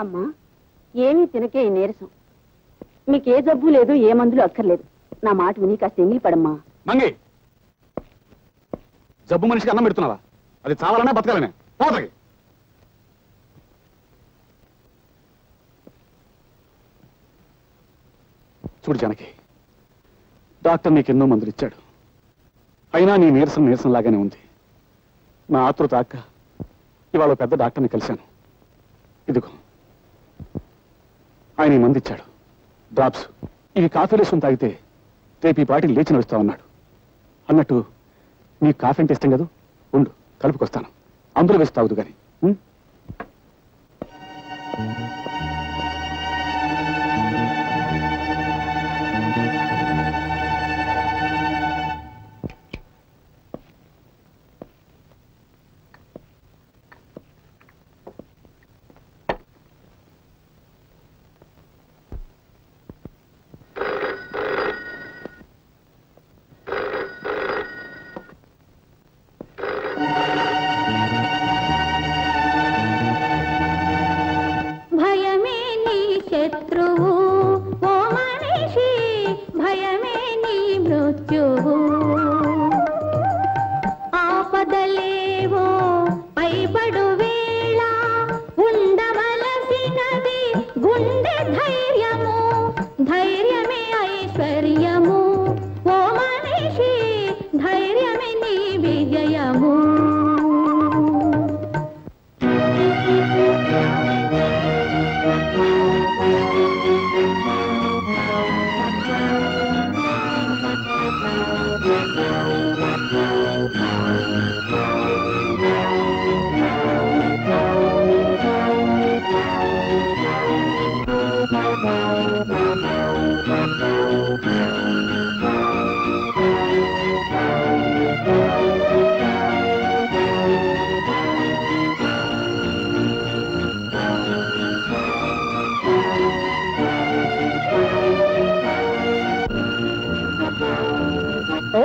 అమ్మా, ఏమీ తినకే ఈ నీరసం. మీకే జబ్బు లేదు, ఏ మందులు అక్కర్లేదు. నా మాట విని కాస్త ఎంగిలి పడమ్మా. మంగి, జబ్బు మనిషికి అన్నం పెడుతున్నావా? అది చావాలనే బతకాలనే? పోతకి చూడు జానకి, డాక్టర్ నీకెన్నో మందులు ఇచ్చాడు. అయినా నీ నీరసం లాగానే ఉంది. నా ఆతృత అక్క ఇవాళ పెద్ద డాక్టర్ని కలిశాను. ఇదిగో ఆయన ఈ మంది ఇచ్చాడు, డ్రాప్స్. ఇవి కాఫీ వేసుకుని తాగితే రేపు ఈ పార్టీ లేచి నడుస్తామన్నాడు. అన్నట్టు నీకు కాఫీ అంటే ఇష్టం కదా, ఉండు కలుపుకొస్తాను, అందులో వేసి తాగుదు కానీ.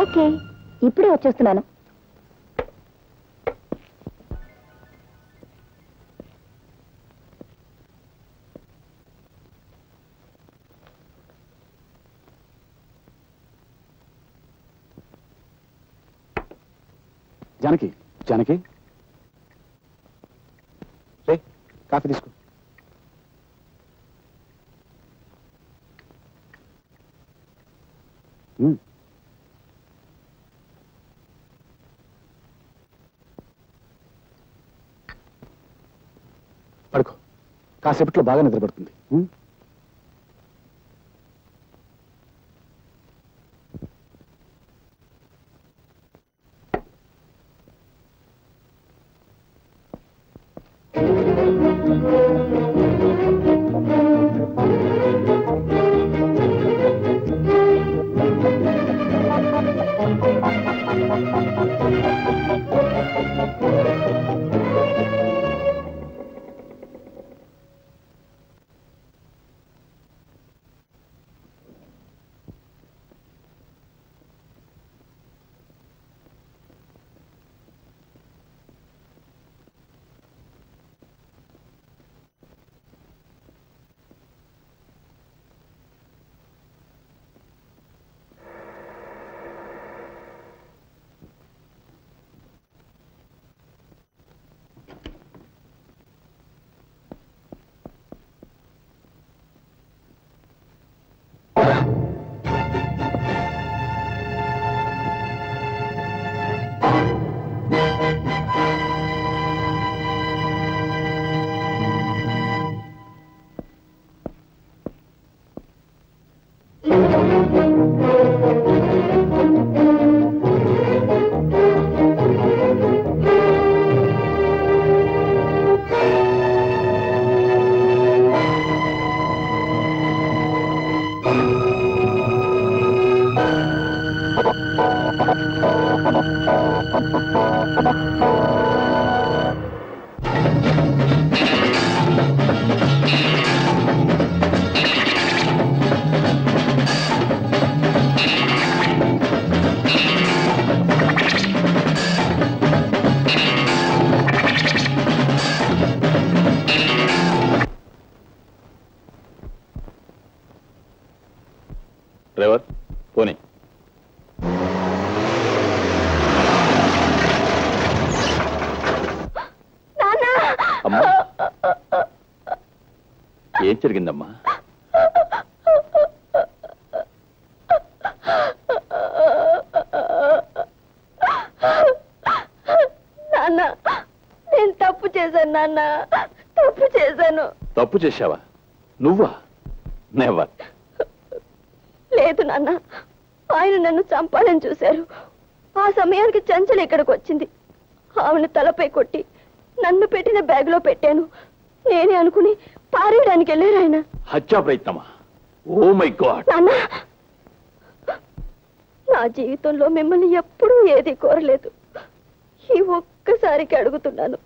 ఓకే, ఇప్పుడే వచ్చేస్తున్నాను. జానకి, జానకి రే, కాఫీ తీసుకో. పడుకో, కాసేపట్లో బాగా నిద్రపడుతుంది. డ్రైవర్ పోనీ. అమ్మా ఏం జరిగిందమ్మా? నాన్న, నేను తప్పు చేశాను నాన్న, తప్పు చేశాను. తప్పు చేశావా? నువ్వా? నెవర్. లేదు నాన్న, ఆయన నన్ను చంపాలని చూశారు. ఆ సమయానికి చంచల ఇక్కడికి వచ్చింది. ఆమెను తలపై కొట్టి నన్ను పెట్టిన బ్యాగ్ లో పెట్టాను. నేనే అనుకుని పారేయడానికి వెళ్ళారు ఆయన. హత్యా ప్రయత్నమా? Oh my God. నాన్న, నా జీవితంలో మిమ్మల్ని ఎప్పుడూ ఏది కోరలేదు. ఈ ఒక్కసారికి అడుగుతున్నాను.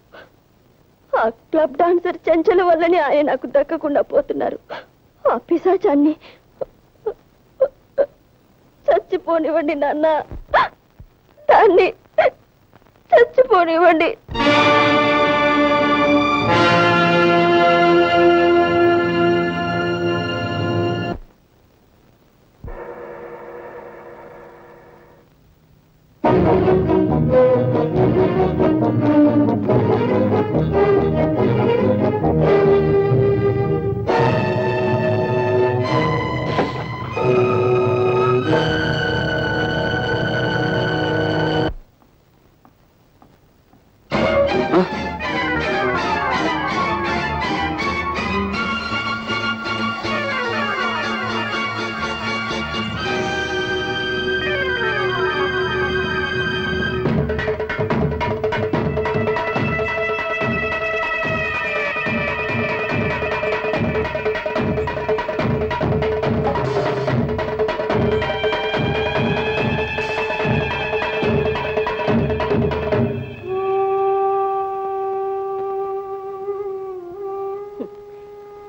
ఆ క్లబ్ డాన్సర్ చంచల వల్లనే ఆయన నాకు దక్కకుండా పోతున్నారు. ఆ పిశాచాన్ని చచ్చిపోనివ్వండి నాన్న, దాన్ని చచ్చిపోనివ్వండి.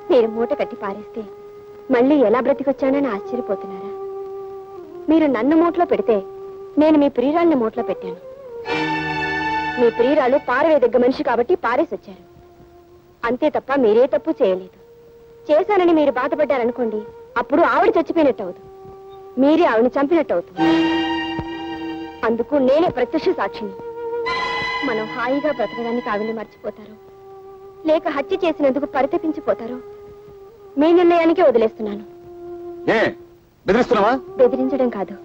మీరు మూట కట్టి పారేస్తే మళ్ళీ ఎలా బ్రతికొచ్చానని ఆశ్చర్యపోతున్నారా? మీరు నన్ను మూటలో పెడితే నేను మీ ప్రియురాల్ని మూటలో పెట్టాను. మీ ప్రియురాలు పారవేదగ్గ మనిషి కాబట్టి పారేసి వచ్చారు. అంతే తప్ప మీరే తప్పు చేయలేదు. చేశానని మీరు బాధపడ్డారనుకోండి, అప్పుడు ఆవిడ చచ్చిపోయినట్టు అవుతుంది, మీరే ఆవిడని చంపినట్టు అవుతుంది. అందుకు నేనే ప్రత్యక్ష సాక్షిని. మనం హాయిగా బ్రతకడానికి ఆవిడని మర్చిపోతారు, లేక హత్య చేసినందుకు పరితపించిపోతారు, మీ నిర్ణయానికే వదిలేస్తున్నాను. బెదిరించడం కాదు,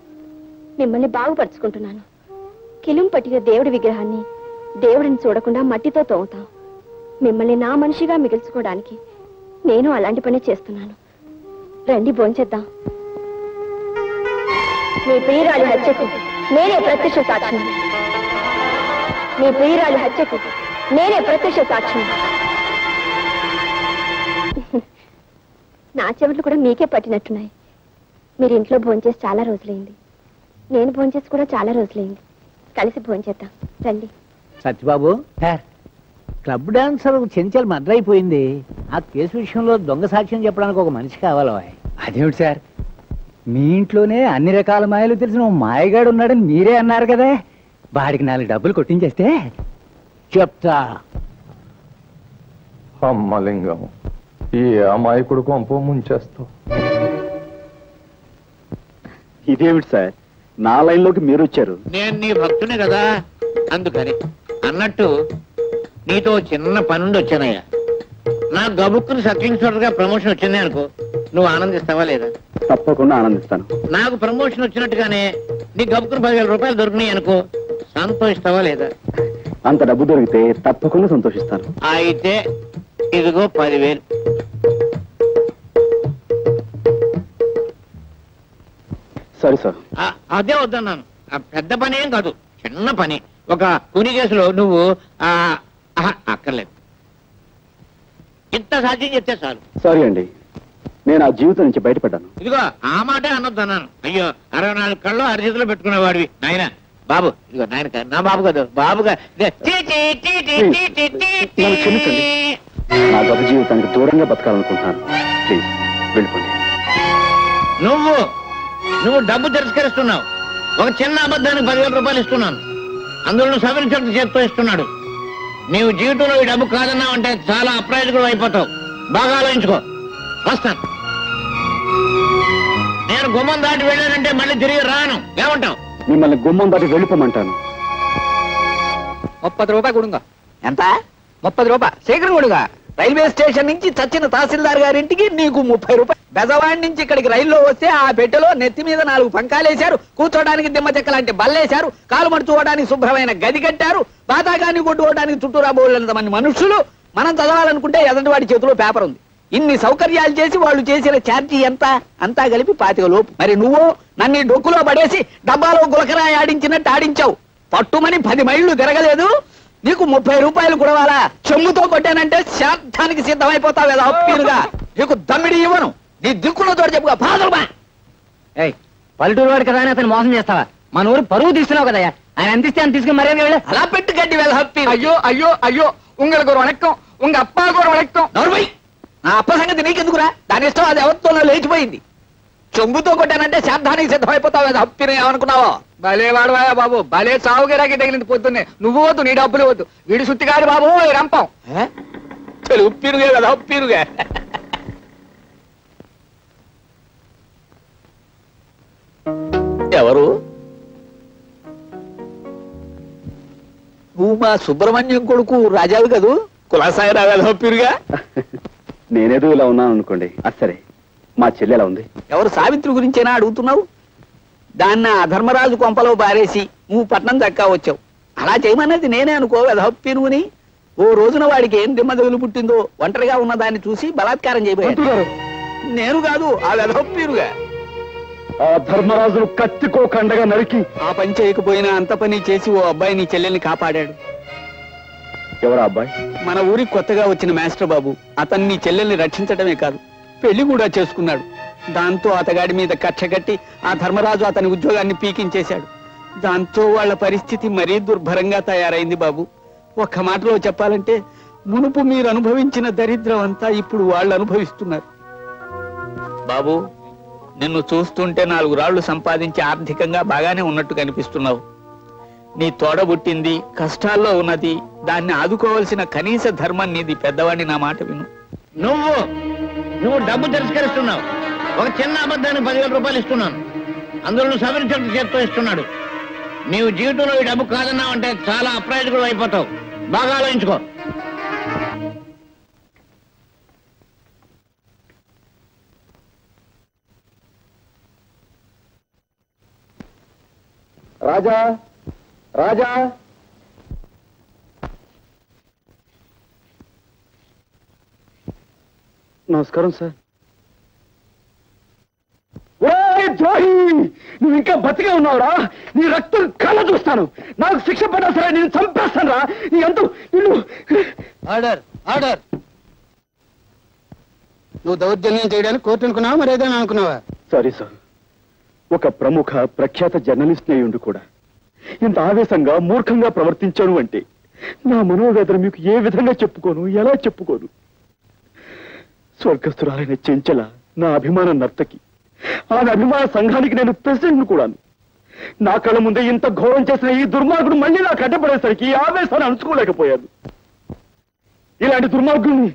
మిమ్మల్ని బాగుపరుచుకుంటున్నాను. కిలుం పట్టిన దేవుడి విగ్రహాన్ని దేవుడిని చూడకుండా మట్టితో తోముతాం. మిమ్మల్ని నా మనిషిగా మిగిల్చుకోవడానికి నేను అలాంటి పని చేస్తున్నాను. రండి భోంచేద్దాం. మీ ప్రియురాలి హత్యకు నేనే ప్రత్యక్ష సాక్షిని. మీ ప్రియురాలి హత్యకు నేనే ప్రత్యక్ష సాక్షిని. నా చెవులు కూడా మీకే పట్టినట్టున్నాయి. మీరు ఇంట్లో భోంచేసి చాలా రోజులైంది, నేను భోంచేసి కూడా చాలా రోజులైంది. కలిసి భోంచేద్దాం రండి. Satyababu, club dancer Chenchal murder అయిపోయింది. ఆ కేసు విషయంలో దొంగ సాక్ష్యం చెప్పడానికి ఒక మనిషి కావాలి. అదేమిటి సార్, మీ ఇంట్లోనే అన్ని రకాల మాయలు తెలిసిన ఓ మాయగాడు ఉన్నాడని మీరే అన్నారు కదా. వాడికి 4 డబ్బులు కొట్టించేస్తే చెప్తా. అమ్మలింగం, ఈ అమాయకుడు కొంప ముంచేస్తావు. ఇదేమిటి సార్, నా లైన్లోకి మీరు వచ్చారు? నేను నీ భక్తునే కదా, అందుకని. అన్నట్టు నీతో చిన్న పనుండి వచ్చానయ్యా. నా గబుక్కుని సబ్ ఇన్స్పెక్టర్ గా ప్రమోషన్ వచ్చింది అనుకో, నువ్వు ఆనందిస్తావా లేదా? తప్పకుండా ఆనందిస్తాను. నాకు ప్రమోషన్ వచ్చినట్టుగానే నీ గబుక్కుని 10,000 రూపాయలు దొరికినాయి అనుకో, సంతోషిస్తావా లేదా? అంత డబ్బు దొరికితే తప్పకుండా సంతోషిస్తాను. అయితే ఇదిగో 10,000. సరే సార్. అదే వద్దన్నాను. పెద్ద పని ఏం కాదు, చిన్న పని. ఒక కూని కేసులో నువ్వు అక్కర్లేదు. ఇంత సాధ్యం చెప్తే చాలు. సారీ అండి, నేను ఆ జీవితం నుంచి బయటపడ్డాను. ఇదిగో ఆ మాటే అనొద్దన్నాను. అయ్యో, 64 కళ్ళు అరిచేతిలో పెట్టుకునేవాడివి నాయన. బాబు, ఇదిగో నాయన, నా బాబు కదా, బాబుగా. నా గత జీవితానికి దూరంగా బతకాలనుకుంటున్నాను. ప్లీజ్ వెళ్ళిపోండి. నువ్వు డబ్బు తిరస్కరిస్తున్నావు. ఒక చిన్న అబద్ధానికి 10,000 రూపాయలు ఇస్తున్నాను, అందులో సబ్ ఇన్స్పెక్టర్ చేత్తో ఇస్తున్నాడు. నీవు జీవితంలో ఈ డబ్బు కాదన్నావు అంటే చాలా అప్రయోజకుడు అయిపోతావు. బాగా ఆలోచించుకో. వస్తాను. నేను గుమ్మం దాటి వెళ్ళానంటే మళ్ళీ తిరిగి రాను. ఏమంటావు? మిమ్మల్ని గుమ్మం దాటి వెళ్ళిపోమంటాను. 30 రూపాయలు కొడుగా. ఎంత? 30 రూపాయలు శీఘ్రం కొడుగా. రైల్వే స్టేషన్ నుంచి చచ్చిన తహసీల్దార్ గారింటికి నీకు 30 రూపాయలు. బెజవాడి నుంచి ఇక్కడికి రైల్లో వస్తే ఆ పెట్టెలో నెత్తి మీద 4 పంకాలేశారు, కూర్చోడానికి దిమ్మ చెక్క లాంటి బల్లేశారు, కాలు మడుచుకోవడానికి శుభ్రమైన గది కట్టారు, బాతాగాన్ని కొట్టుకోవడానికి చుట్టూరా బోళ్ళంత మంది మనుషులు. మనం చదవాలనుకుంటే ఎదంటి చేతిలో పేపర్ ఉంది. ఇన్ని సౌకర్యాలు చేసి వాళ్ళు చేసిన ఛార్జీ ఎంత? అంతా కలిపి 25 లోపు. మరి నువ్వు నన్ను డొక్కులో పడేసి డబ్బాలో గులకరాయి ఆడించినట్టు ఆడించావు. పట్టుమని 10 మైళ్ళు తిరగలేదు, నీకు 30 రూపాయలు కూడవాలా? చెమ్ముతో కొట్టానంటే శాంతానికి సిద్ధమైపోతావు కదా అప్పీరుగా. నీకు దమ్మిడి ఇవ్వను. నీ దిక్కులో తోడు చెప్పుగా బాధలుమా. పల్లెటూరు వాడు కదా అని అతను మోసం చేస్తావా? మన ఊరు పరువు తీస్తున్నావు కదా, ఆయన అందిస్తే అని తీసుకుని మర్యాద వెళ్ళి అలా పెట్టి గడ్డి వెళ్ళ హప్పి. అయ్యో అయ్యో అయ్యో உங்களுக்கு ஒரு வணக்கம், உங்க அப்பாவுக்கு ஒரு வணக்கம். నోర్మై, నా అప్ప సంగతి నీకెందుకురా? దాని ఇష్టం అది ఎవరితోనో లేచిపోయింది. చెంబుతో కొట్టానంటే శాంతానికి సిద్ధమైపోతావు కదా అప్పిని. ఏమనుకున్నావో? భలే వాడవాయా బాబు, భలే సావుగిరాకి తగిలింది పొద్దున్నే. నువ్వు వద్దు, నీ డబ్బులు వద్దు. వీడి సుత్తి కాదు బాబు ఈ రంపం. ఉప్పిరుగే కదా ఉప్పిరుగే. ఎవరు? నువ్వు మా సుబ్రహ్మణ్యం కొడుకు రాజావు కదూ? కులాసాయి రావాలి ఉప్పిరుగా. నేనేదో ఇలా ఉన్నాను అనుకోండి. సరే, మా చెల్లి ఎలా ఉంది? ఎవరు? సావిత్రి గురించేనా అడుగుతున్నావు? దాన్ని అధర్మరాజు కొంపలో బారేసి నువ్వు పట్నం దక్కా వచ్చావు. అలా చేయమన్నది నేనే అనుకో వెధప్పినుని. ఓ రోజున వాడికి ఏం దిమ్మదగులు పుట్టిందో ఒంటరిగా ఉన్న దాన్ని చూసి బలాత్కారం చేయబోయాడు. నేను కాదు, ఆ వెధప్పిరుగా. ఆ ధర్మరాజును కత్తికో కండగా నరికి ఆ పని చేయకపోయినా అంత పని చేసి ఓ అబ్బాయి నీ చెల్లెల్ని కాపాడాడు. ఎవరా అబ్బాయి? మన ఊరికి కొత్తగా వచ్చిన మాస్టర్ బాబు. అతన్ని నీ చెల్లెల్ని రక్షించడమే కాదు, పెళ్లి కూడా చేసుకున్నాడు. దాంతో అతగాడి మీద కక్ష కట్టి ఆ ధర్మరాజు అతని ఉద్యోగాన్ని పీకించేశాడు. దాంతో వాళ్ళ పరిస్థితి మరీ దుర్భరంగా తయారైంది బాబు. ఒక్క మాటలో చెప్పాలంటే మునుపు మీరు అనుభవించిన దరిద్రం అంతా ఇప్పుడు వాళ్ళు అనుభవిస్తున్నారు. బాబు, నిన్ను చూస్తుంటే 4 రాళ్లు సంపాదించి ఆర్థికంగా బాగానే ఉన్నట్టు కనిపిస్తున్నావు. నీ తోడబుట్టింది కష్టాల్లో ఉన్నది, దాన్ని ఆదుకోవాల్సిన కనీస ధర్మం నీది. పెద్దవాడిని నా మాట విను. నువ్వు డబ్బు తిరస్కరిస్తున్నావు. ఒక చిన్న అబద్ధానికి 10,000 రూపాయలు ఇస్తున్నాను, అందులో నువ్వు సవరించడం చేత్తో ఇస్తున్నాడు. నీవు జీవితంలో ఈ డబ్బు కాదన్నావు అంటే చాలా అప్రయోజకుడు అయిపోతావు. బాగా ఆలోచించుకో. రాజా, రాజా, నమస్కారం సార్. ద్రోహి, నువ్వు ఇంకా బతికే ఉన్నావురా? నీ రక్తం కళ్ళ చూస్తాను. నాకు శిక్ష పడ్డా సరే నేను చంపేస్తాను రా. నీ అంతు నిన్ను. Order order. నువ్వు దౌర్జన్యం చేయడానికి కోర్టు అనుకున్నావా మరి ఏదైనా అనుకున్నావా? సారీ సార్, ఒక ప్రముఖ ప్రఖ్యాత జర్నలిస్ట్ అయి ఉండి కూడా ఇంత ఆవేశంగా మూర్ఖంగా ప్రవర్తించాను అంటే నా మనోవేదన మీకు ఏ విధంగా చెప్పుకోను, ఎలా చెప్పుకోను? స్వర్గస్థురాలైన చెంచల నా అభిమాన నర్తకి, ఆమె అభిమాన సంఘానికి నేను ప్రెసిడెంట్ కూడాను. నా కళ్ళ ముందే ఇంత ఘోరం చేసిన ఈ దుర్మార్గుడు మళ్ళీ నాకు అడ్డపడేసరికి ఈ ఆవేశాన్ని అణుచుకోలేకపోయాను. ఇలాంటి దుర్మార్గుడిని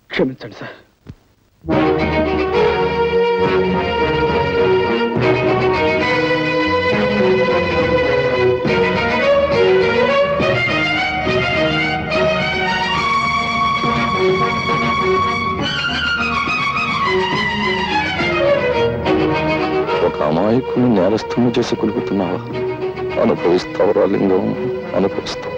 క్షమించండి సార్. ఒక అమాయకుని నేరస్తుని చేసి కొలుపుతున్నావా? అనుభవిస్తావురా లింగం, అనుభవిస్తావు.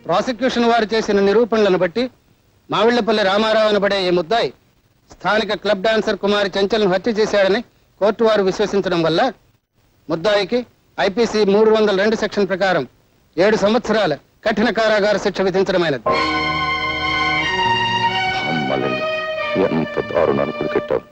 ప్రాసిక్యూషన్ వారు చేసిన నిరూపణలను బట్టి మావిళ్లపల్లి రామారావు అనబడే ఈ ముద్దాయి స్థానిక క్లబ్ డాన్సర్ కుమారి చెంచల్ను హత్య చేశాడని కోర్టు వారు విశ్వసించడం వల్ల ముద్దాయికి ఐపీసీ 302 సెక్షన్ ప్రకారం 7 సంవత్సరాల కఠిన కారాగార శిక్ష విధించడమైనది. అమ్మలింగం, ఎంత దారుణాన్ని కొడుకెట్టావు.